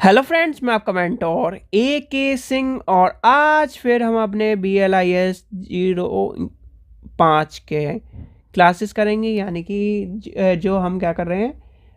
Hello friends, मैं आपका mentor AK Singh और आज फिर हम अपने BLIS 05 के क्लासेस करेंगे। यानी कि जो हम क्या कर रहे हैं,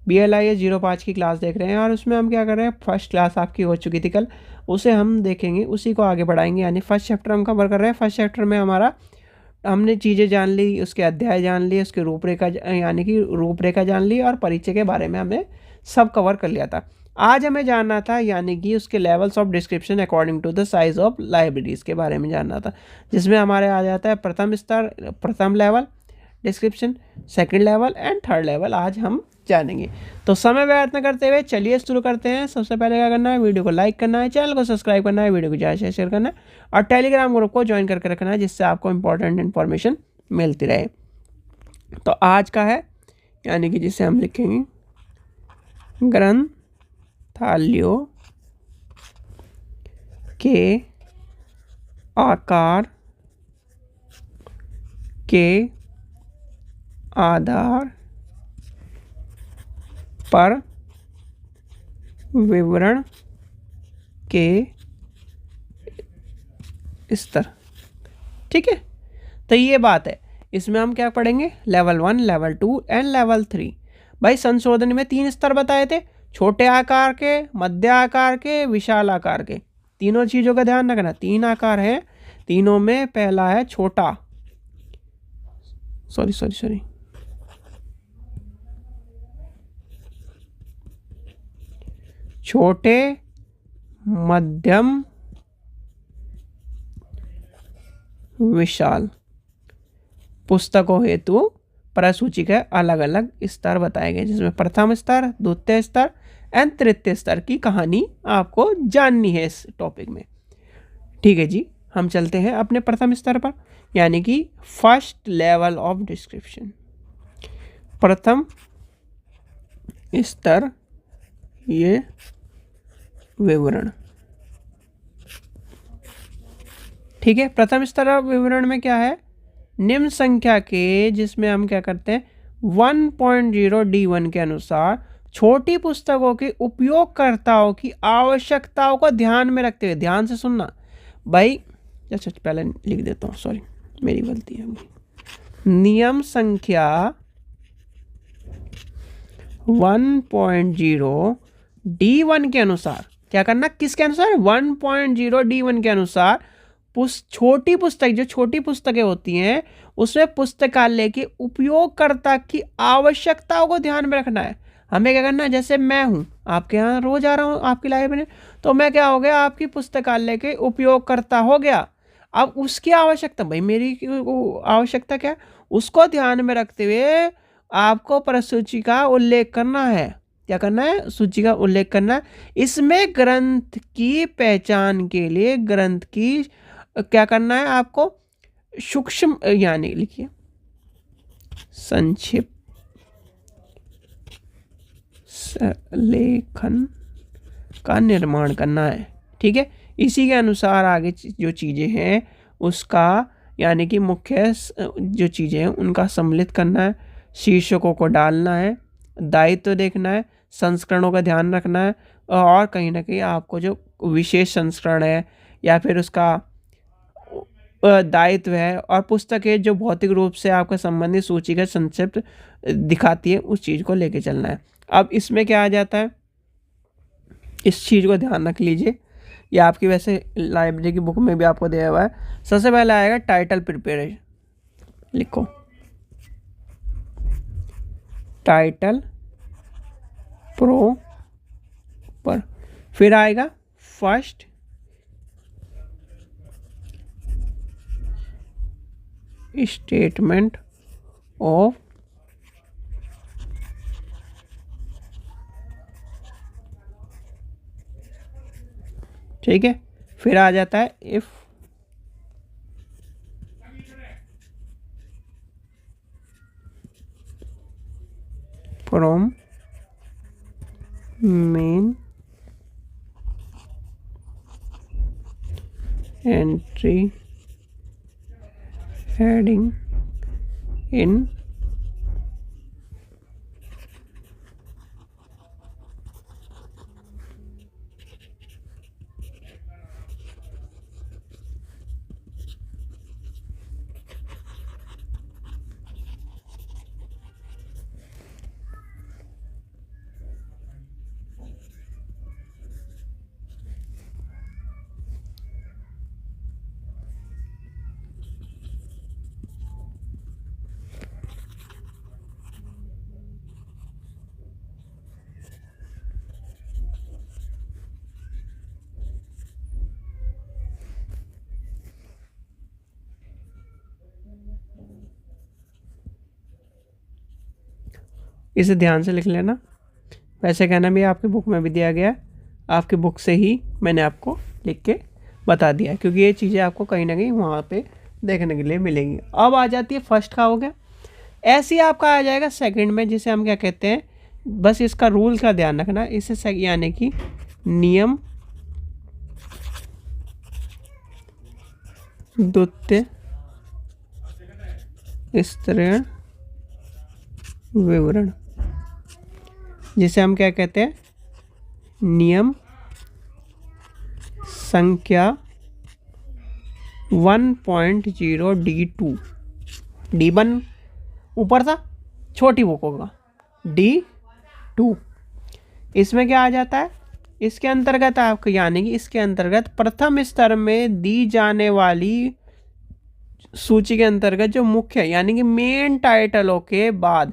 BLIS 05 की क्लास देख रहे हैं और उसमें हम क्या कर रहे हैं, फर्स्ट क्लास आपकी हो चुकी थी कल, उसे हम देखेंगे, उसी को आगे बढ़ाएंगे। यानी फर्स्ट चैप्टर हम कवर कर रहे हैं। फर्स्ट चैप्टर में हमने चीज़ें जान ली, उसके अध्याय जान लिए, उसके रूपरेखा यानी कि रूपरेखा जान ली और परिचय के बारे में हमने सब कवर कर लिया था। आज हमें जानना था यानी कि उसके levels of description according to the size of libraries के बारे में जानना था, जिसमें हमारे आ जाता है प्रथम स्तर, प्रथम level description, second level and third level. आज हम जानेंगे। तो समय व्यर्थ न करते हुए चलिए शुरू करते हैं। सबसे पहले क्या करना है, वीडियो को लाइक करना है, चैनल को सब्सक्राइब करना है, वीडियो को ज़्यादा शेयर करना है और टेलीग्राम ग्रुप को ज्वाइन करके रखना है, जिससे आपको इंपॉर्टेंट इन्फॉर्मेशन मिलती रहे। तो आज का है यानी कि जिसे हम लिखेंगे ग्रंथालयों के आकार के आधार पर विवरण के स्तर। ठीक है, तो ये बात है। इसमें हम क्या पढ़ेंगे, लेवल 1, लेवल 2 एंड लेवल 3। भाई संशोधन में 3 स्तर बताए थे, छोटे आकार के, मध्य आकार के, विशाल आकार के। तीनों चीज़ों का ध्यान रखना। 3 आकार है, तीनों में पहला है छोटा, सॉरी छोटे, मध्यम, विशाल। पुस्तकों हेतु प्रसूची के अलग अलग स्तर बताए गए, जिसमें प्रथम स्तर, द्वितीय स्तर एंड तृतीय स्तर की कहानी आपको जाननी है इस टॉपिक में। ठीक है जी, हम चलते हैं अपने प्रथम स्तर पर, यानी कि फर्स्ट लेवल ऑफ डिस्क्रिप्शन। प्रथम स्तर ये विवरण। ठीक है, प्रथम स्तर विवरण में क्या है, निम्न संख्या के, जिसमें हम क्या करते हैं 1.0 D1 के अनुसार छोटी पुस्तकों के उपयोगकर्ताओं की आवश्यकताओं को ध्यान में रखते हुए, ध्यान से सुनना भाई। अच्छा, पहले लिख देता हूँ, सॉरी मेरी गलती है। नियम संख्या 1.0 D1 के अनुसार क्या करना, किसके अनुसार, 1.0 D1 के अनुसार छोटी पुस्तक, जो छोटी पुस्तकें होती हैं उसमें पुस्तकालय के उपयोगकर्ता की आवश्यकताओं को ध्यान में रखना है। हमें क्या करना है, जैसे मैं हूँ आपके यहाँ रोज आ रहा हूँ आपकी लाइब्रेरी, तो मैं क्या हो गया, आपकी पुस्तकालय के उपयोगकर्ता हो गया। अब उसकी आवश्यकता, भाई मेरी आवश्यकता क्या है, उसको ध्यान में रखते हुए आपको प्रसूची का उल्लेख करना है। क्या करना है, सूची का उल्लेख करना है। इसमें ग्रंथ की पहचान के लिए ग्रंथ की क्या करना है आपको, सूक्ष्म यानी लिखिए संक्षिप्त लेखन का निर्माण करना है। ठीक है, इसी के अनुसार आगे जो चीज़ें हैं उसका यानी कि मुख्य जो चीज़ें हैं उनका सम्मिलित करना है, शीर्षकों को डालना है, दायित्व देखना है, संस्करणों का ध्यान रखना है और कहीं ना कहीं आपको जो विशेष संस्करण है या फिर उसका दायित्व है और पुस्तकें जो भौतिक रूप से आपका संबंधित सूची का संक्षिप्त दिखाती है, उस चीज़ को लेके चलना है। अब इसमें क्या आ जाता है, इस चीज़ को ध्यान रख लीजिए, ये आपकी वैसे लाइब्रेरी की बुक में भी आपको दिया हुआ है। सबसे पहले आएगा टाइटल प्रिपेरेशन, लिखो टाइटल पर, फिर आएगा फर्स्ट स्टेटमेंट ऑफ ठीक है, फिर आ जाता है if from main entry heading in इसे ध्यान से लिख लेना। वैसे कहना भी आपकी बुक में भी दिया गया है, आपकी बुक से ही मैंने आपको लिख के बता दिया है, क्योंकि ये चीज़ें आपको कहीं ना कहीं वहाँ पे देखने के लिए मिलेंगी। अब आ जाती है फर्स्ट का हो गया, ऐसे ही आपका आ जाएगा सेकंड में, जिसे हम क्या कहते हैं, बस इसका रूल का ध्यान रखना, इसे यानी कि नियम द्वितीय स्तरीय विवरण, जिसे हम क्या कहते हैं, नियम संख्या 1.0 D2। D1 ऊपर था, छोटी बुक होगा D2। इसमें क्या आ जाता है, इसके अंतर्गत आपको यानी कि इसके अंतर्गत प्रथम स्तर में दी जाने वाली सूची के अंतर्गत जो मुख्य यानी कि मेन टाइटलों के बाद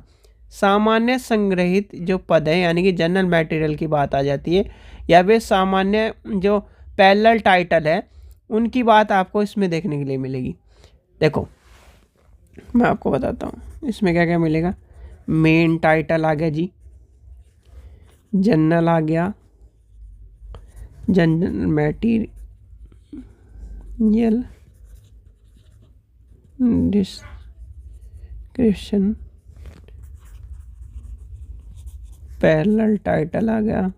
सामान्य संग्रहित जो पद है यानी कि जनरल मटेरियल की बात आ जाती है, या फिर सामान्य जो पैरेलल टाइटल है उनकी बात आपको इसमें देखने के लिए मिलेगी। देखो मैं आपको बताता हूँ इसमें क्या क्या मिलेगा। मेन टाइटल आ गया जी, जनरल आ गया, general material, description, parallel title आ गया,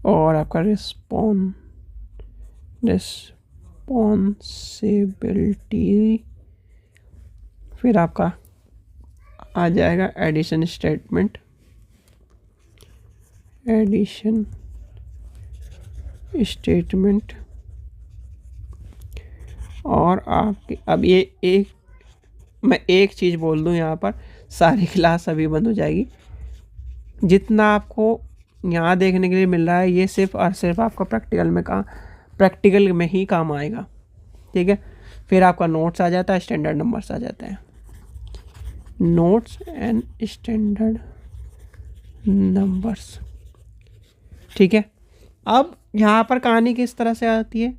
और आपका रिस्पॉन्सिबिलिटी, फिर आपका आ जाएगा एडिशन स्टेटमेंट, और आपकी अब ये मैं एक चीज़ बोल दूं यहाँ पर, सारी क्लास अभी बंद हो जाएगी। जितना आपको यहाँ देखने के लिए मिल रहा है ये सिर्फ और सिर्फ आपका प्रैक्टिकल में ही काम आएगा, ठीक है। फिर आपका नोट्स आ जाता है, स्टैंडर्ड नंबर्स आ जाता है, नोट्स एंड स्टैंडर्ड नंबर्स, ठीक है। अब यहाँ पर कहानी किस तरह से आती है,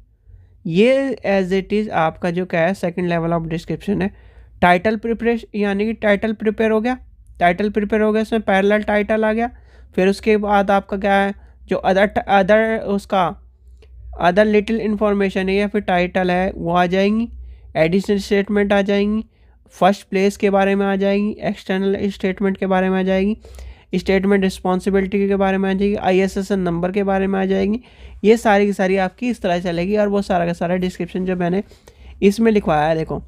ये एज इट इज़ आपका जो क्या है सेकंड लेवल ऑफ डिस्क्रिप्शन है। टाइटल प्रिपरेशन यानी कि टाइटल प्रिपेयर हो गया, इसमें पैरेलल टाइटल आ गया। फिर उसके बाद आपका क्या है जो अदर लिटिल इन्फॉर्मेशन है या फिर टाइटल है वो आ जाएंगी, एडिशनल स्टेटमेंट आ जाएंगी, फर्स्ट प्लेस के बारे में आ जाएंगी, एक्सटर्नल स्टेटमेंट के बारे में आ जाएगी, स्टेटमेंट रिस्पॉन्सिबिलिटी के बारे में आ जाएगी, ISSN नंबर के बारे में आ जाएंगी। ये सारी की सारी आपकी इस तरह चलेगी, और वो सारा का सारा डिस्क्रिप्शन जो मैंने इसमें लिखवाया है, देखो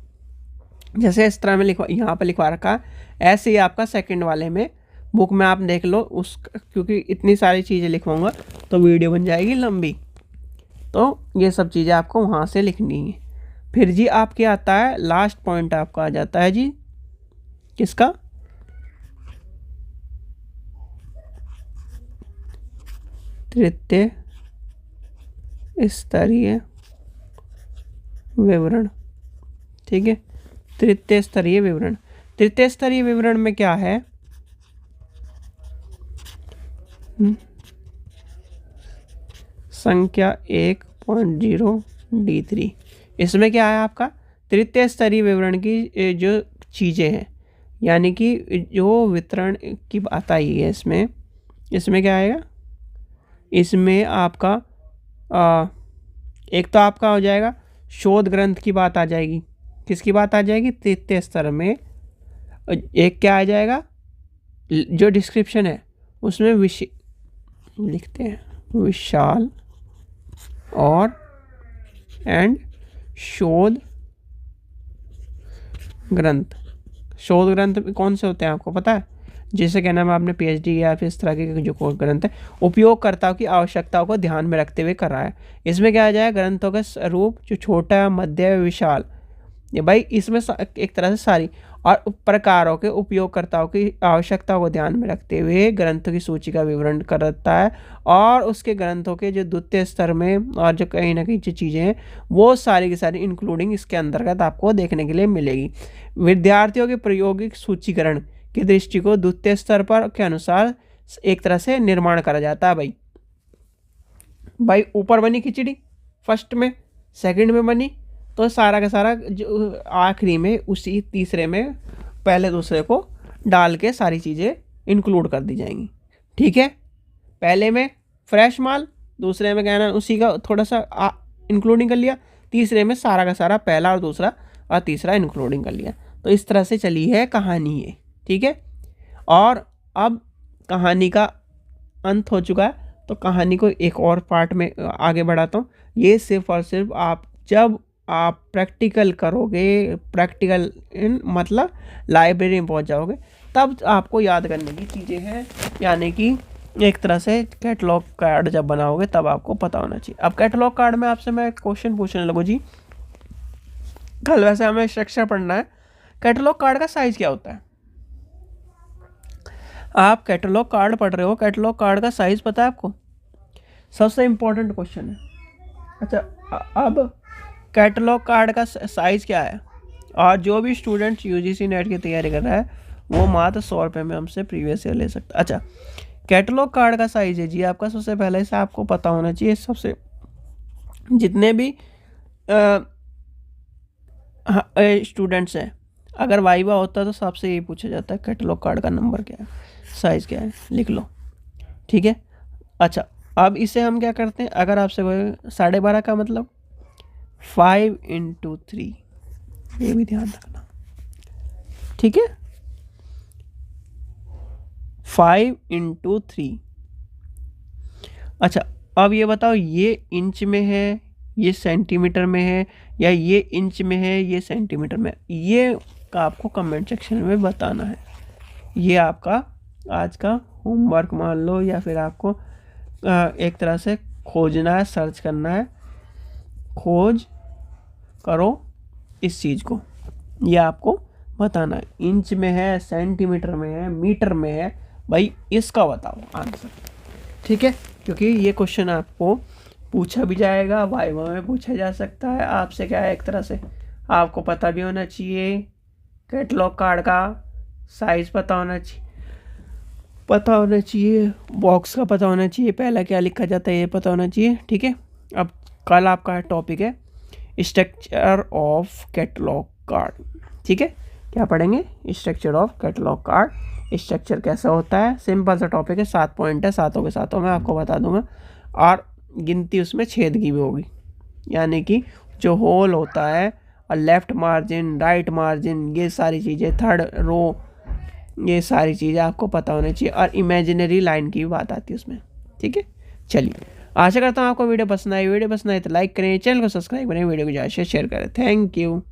जैसे इस तरह में यहाँ पर लिखवा रखा है, ऐसे ही आपका सेकंड वाले में बुक में आप देख लो उस, क्योंकि इतनी सारी चीज़ें लिखवाऊंगा तो वीडियो बन जाएगी लंबी, तो ये सब चीज़ें आपको वहाँ से लिखनी है। फिर जी आपके आता है लास्ट पॉइंट, आपका आ जाता है जी किसका, तृतीय स्तरीय विवरण, ठीक है। तृतीय स्तरीय विवरण में क्या है, संख्या 1.0 D3। इसमें क्या है आपका तृतीय स्तरीय विवरण की जो चीज़ें हैं यानी कि जो वितरण की बात आई है इसमें क्या आएगा, इसमें आपका एक तो आपका हो जाएगा शोध ग्रंथ की बात आ जाएगी, किसकी बात आ जाएगी तृतीय स्तर में। एक क्या आ जाएगा जो डिस्क्रिप्शन है उसमें लिखते हैं विशाल और एंड शोध ग्रंथ कौन से होते हैं आपको पता है, जिसे कहना है आपने PhD या फिर इस तरह के जो कोर्स ग्रंथ है उपयोगकर्ताओं की आवश्यकताओं को ध्यान में रखते हुए कर रहा है। इसमें क्या आ जाएगा ग्रंथों का स्वरूप जो छोटा, मध्य, विशाल, ये भाई इसमें एक तरह से सारी, और प्रकारों के उपयोगकर्ताओं की आवश्यकताओं को ध्यान में रखते हुए ग्रंथों की सूची का विवरण करता है, और उसके ग्रंथों के जो द्वितीय स्तर में और जो कहीं ना कहीं जो चीज़ें हैं वो सारी की सारी इंक्लूडिंग इसके अंतर्गत आपको देखने के लिए मिलेगी। विद्यार्थियों के प्रायोगिक सूचीकरण की दृष्टि को द्वितीय स्तर पर के अनुसार एक तरह से निर्माण करा जाता है। भाई ऊपर बनी खिचड़ी फर्स्ट में, सेकंड में बनी, तो सारा का सारा जो आखिरी में उसी तीसरे में पहले दूसरे को डाल के सारी चीज़ें इंक्लूड कर दी जाएंगी। ठीक है, पहले में फ्रेश माल, दूसरे में क्या है ना उसी का थोड़ा सा इंक्लूडिंग कर लिया, तीसरे में सारा का सारा पहला और दूसरा और तीसरा इंक्लूडिंग कर लिया। तो इस तरह से चली है कहानी ये। ठीक है, और अब कहानी का अंत हो चुका है, तो कहानी को एक और पार्ट में आगे बढ़ाता हूँ। ये सिर्फ और सिर्फ आप जब आप प्रैक्टिकल करोगे, प्रैक्टिकल इन मतलब लाइब्रेरी में पहुँच जाओगे, तब आपको याद करने की चीज़ें हैं, यानी कि एक तरह से कैटलॉग कार्ड जब बनाओगे तब आपको पता होना चाहिए। अब कैटलॉग कार्ड में आपसे मैं क्वेश्चन पूछने लगूँ जी, कल वैसे हमें स्ट्रक्चर पढ़ना है, कैटलॉग कार्ड का साइज क्या होता है? आप कैटलॉग कार्ड पढ़ रहे हो, कैटलॉग कार्ड का साइज पता है आपको? सबसे इम्पोर्टेंट क्वेश्चन है। अच्छा, अब कैटलॉग कार्ड का साइज क्या है? और जो भी स्टूडेंट यूजीसी नेट की तैयारी कर रहा है वो मात्र 100 रुपये में हमसे प्रीवियस ईयर ले सकता है। अच्छा, कैटलॉग कार्ड का साइज है जी आपका, सबसे पहले से आपको पता होना चाहिए। सबसे जितने भी स्टूडेंट्स हैं, अगर वाइवा होता है तो सबसे यही पूछा जाता है कैटलॉग कार्ड का नंबर क्या है, साइज़ क्या है, लिख लो। ठीक है, अच्छा अब इसे हम क्या करते हैं, अगर आपसे 12.5 का मतलब 5×3, ये भी ध्यान रखना। ठीक है, 5×3। अच्छा, अब ये बताओ ये इंच में है, ये सेंटीमीटर में है, या ये इंच में है, ये सेंटीमीटर में, ये का आपको कमेंट सेक्शन में बताना है। ये आपका आज का होमवर्क मान लो, या फिर आपको एक तरह से खोजना है, सर्च करना है। खोज करो इस चीज़ को, ये आपको बताना है। इंच में है, सेंटीमीटर में है, मीटर में है, भाई इसका बताओ आंसर। ठीक है, क्योंकि ये क्वेश्चन आपको पूछा भी जाएगा, वाइवा में पूछा जा सकता है आपसे। क्या है, एक तरह से आपको पता भी होना चाहिए, कैटलॉग कार्ड का साइज़ पता होना चाहिए, बॉक्स का पता होना चाहिए, पहला क्या लिखा जाता है ये पता होना चाहिए। ठीक है, अब कल आपका टॉपिक है स्ट्रक्चर ऑफ कैटलॉग कार्ड। ठीक है, क्या पढ़ेंगे? Structure of catalogue card. Structure कैसा होता है, सिंपल सा टॉपिक है, 7 पॉइंट है, सातों के सातों मैं आपको बता दूंगा, और गिनती उसमें छेद की भी होगी, यानी कि जो होल होता है और लेफ़्ट मार्जिन, राइट मार्जिन, ये सारी चीज़ें, थर्ड रो, ये सारी चीज़ें आपको पता होनी चाहिए, और इमेजिनरी लाइन की भी बात आती है उसमें। ठीक है, चलिए आशा करता हूँ आपको वीडियो पसंद आई। वीडियो पसंद आई तो लाइक करें, चैनल को सब्सक्राइब करें, वीडियो को ज़्यादा शेयर करें। Thank you.